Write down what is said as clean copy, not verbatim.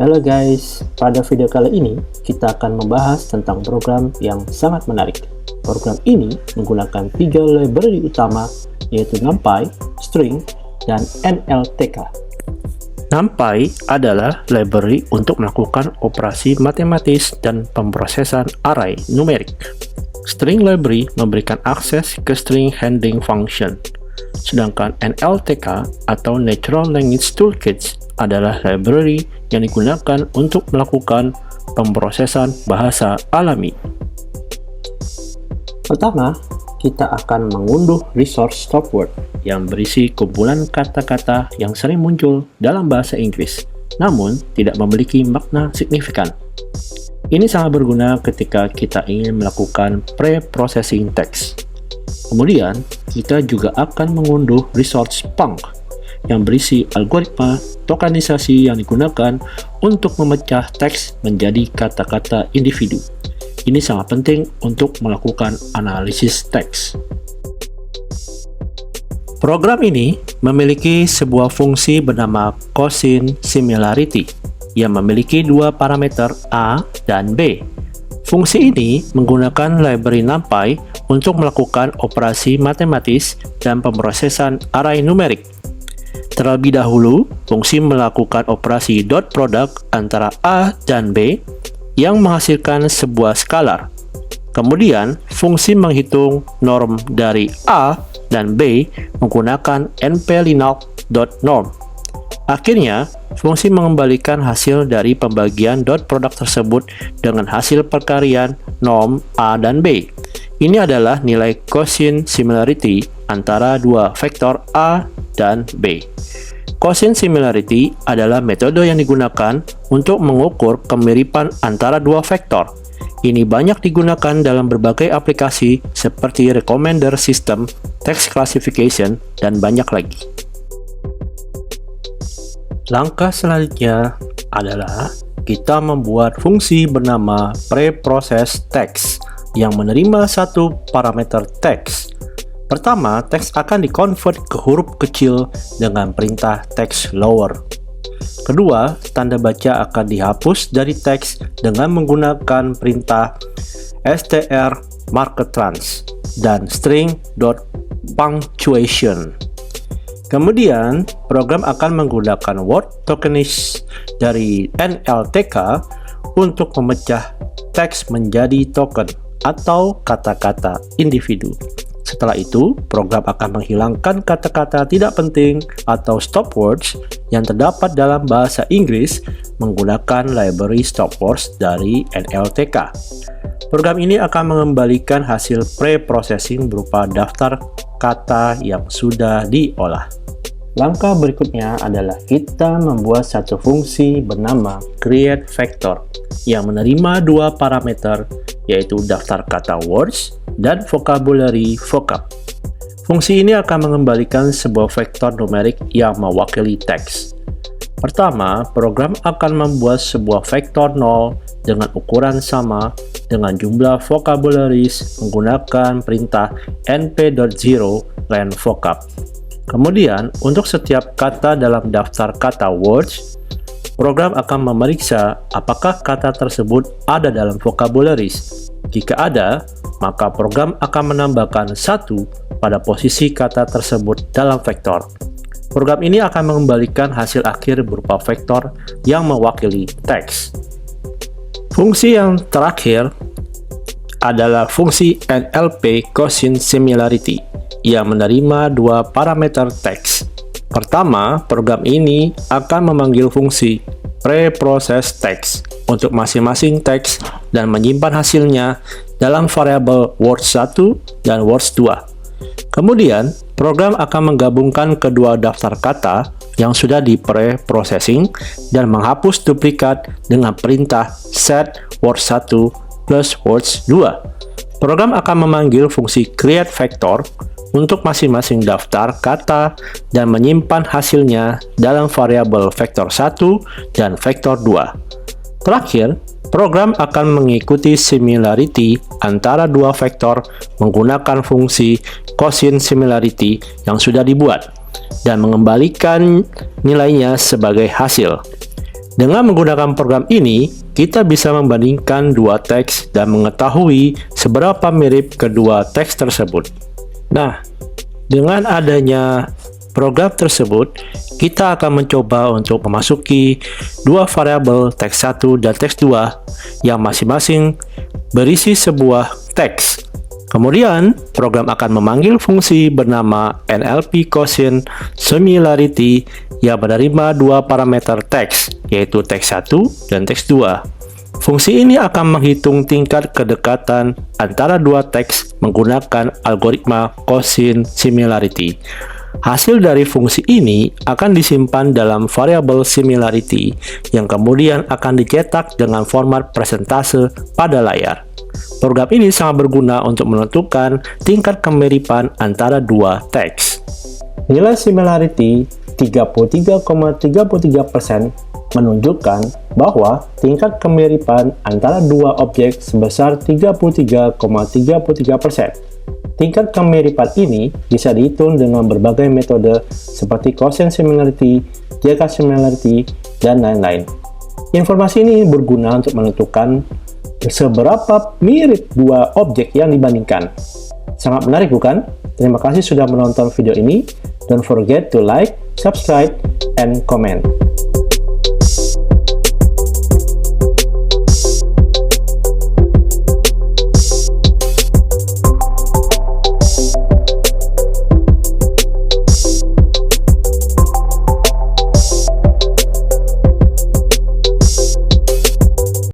Halo guys, pada video kali ini kita akan membahas tentang program yang sangat menarik. Program ini menggunakan 3 library utama, yaitu NumPy, String, dan NLTK. NumPy adalah library untuk melakukan operasi matematis dan pemrosesan array numerik. String library memberikan akses ke string handling function. Sedangkan NLTK atau Natural Language Toolkit adalah library yang digunakan untuk melakukan pemrosesan bahasa alami. Pertama, kita akan mengunduh resource stopword yang berisi kumpulan kata-kata yang sering muncul dalam bahasa Inggris, namun tidak memiliki makna signifikan. Ini sangat berguna ketika kita ingin melakukan pre-processing teks. Kemudian, kita juga akan mengunduh resource punc yang berisi algoritma tokenisasi yang digunakan untuk memecah teks menjadi kata-kata individu. Ini sangat penting untuk melakukan analisis teks. Program ini memiliki sebuah fungsi bernama Quotient Similarity yang memiliki 2 parameter A dan B. Fungsi ini menggunakan library NumPy untuk melakukan operasi matematis dan pemrosesan array numerik. Terlebih dahulu, fungsi melakukan operasi dot product antara A dan B yang menghasilkan sebuah skalar. Kemudian, fungsi menghitung norm dari A dan B menggunakan nplinoc.norm. Akhirnya, fungsi mengembalikan hasil dari pembagian dot product tersebut dengan hasil perkalian norm A dan B. Ini adalah nilai quotient similarity antara 2 vektor A dan B. Quotient similarity adalah metode yang digunakan untuk mengukur kemiripan antara 2 vektor. Ini banyak digunakan dalam berbagai aplikasi seperti recommender system, text classification, dan banyak lagi. Langkah selanjutnya adalah kita membuat fungsi bernama preprocess text yang menerima 1 parameter teks. Pertama, teks akan dikonvert ke huruf kecil dengan perintah text lower. Kedua, tanda baca akan dihapus dari teks dengan menggunakan perintah str markettrans dan string.punctuation. Kemudian, program akan menggunakan word tokenis dari NLTK untuk memecah teks menjadi token atau kata-kata individu. Setelah itu, program akan menghilangkan kata-kata tidak penting atau stop words yang terdapat dalam bahasa Inggris menggunakan library stop words dari NLTK. Program ini akan mengembalikan hasil pre-processing berupa daftar kata yang sudah diolah. Langkah berikutnya adalah kita membuat satu fungsi bernama createVector yang menerima 2 parameter, yaitu daftar kata words dan vocabulary vocab. Fungsi ini akan mengembalikan sebuah vektor numerik yang mewakili teks. Pertama, program akan membuat sebuah vektor 0 dengan ukuran sama dengan jumlah vocabularies menggunakan perintah np.0 len vocab. Kemudian, untuk setiap kata dalam daftar kata words, program akan memeriksa apakah kata tersebut ada dalam vocabularies. Jika ada, maka program akan menambahkan 1 pada posisi kata tersebut dalam vektor. Program ini akan mengembalikan hasil akhir berupa vektor yang mewakili teks. Fungsi yang terakhir adalah fungsi NLP Quotient Similarity yang menerima 2 parameter teks. Pertama, program ini akan memanggil fungsi preprocess text untuk masing-masing teks dan menyimpan hasilnya dalam variabel words 1 dan words 2. Kemudian, program akan menggabungkan kedua daftar kata yang sudah di pre-processing dan menghapus duplikat dengan perintah set words 1 plus words 2. Program akan memanggil fungsi createVector untuk masing-masing daftar kata dan menyimpan hasilnya dalam variabel vektor 1 dan vektor 2. Terakhir, program akan mengikuti similarity antara 2 vektor menggunakan fungsi quotient similarity yang sudah dibuat dan mengembalikan nilainya sebagai hasil. Dengan menggunakan program ini, kita bisa membandingkan dua teks dan mengetahui seberapa mirip kedua teks tersebut. Nah, dengan adanya program tersebut, kita akan mencoba untuk memasuki dua variabel teks 1 dan teks 2 yang masing-masing berisi sebuah teks. Kemudian, program akan memanggil fungsi bernama NLP Quotient Similarity yang menerima dua parameter teks, yaitu teks 1 dan teks 2. Fungsi ini akan menghitung tingkat kedekatan antara dua teks menggunakan algoritma Quotient Similarity. Hasil dari fungsi ini akan disimpan dalam variabel similarity yang kemudian akan dicetak dengan format persentase pada layar. Program ini sangat berguna untuk menentukan tingkat kemiripan antara dua teks. Nilai similarity 33,33% menunjukkan bahwa tingkat kemiripan antara dua objek sebesar 33,33%. Tingkat kemiripan ini bisa dihitung dengan berbagai metode seperti quotient similarity, Jacob similarity, dan lain-lain. Informasi ini berguna untuk menentukan seberapa mirip dua objek yang dibandingkan. Sangat menarik bukan? Terima kasih sudah menonton video ini. Don't forget to like, subscribe, and comment.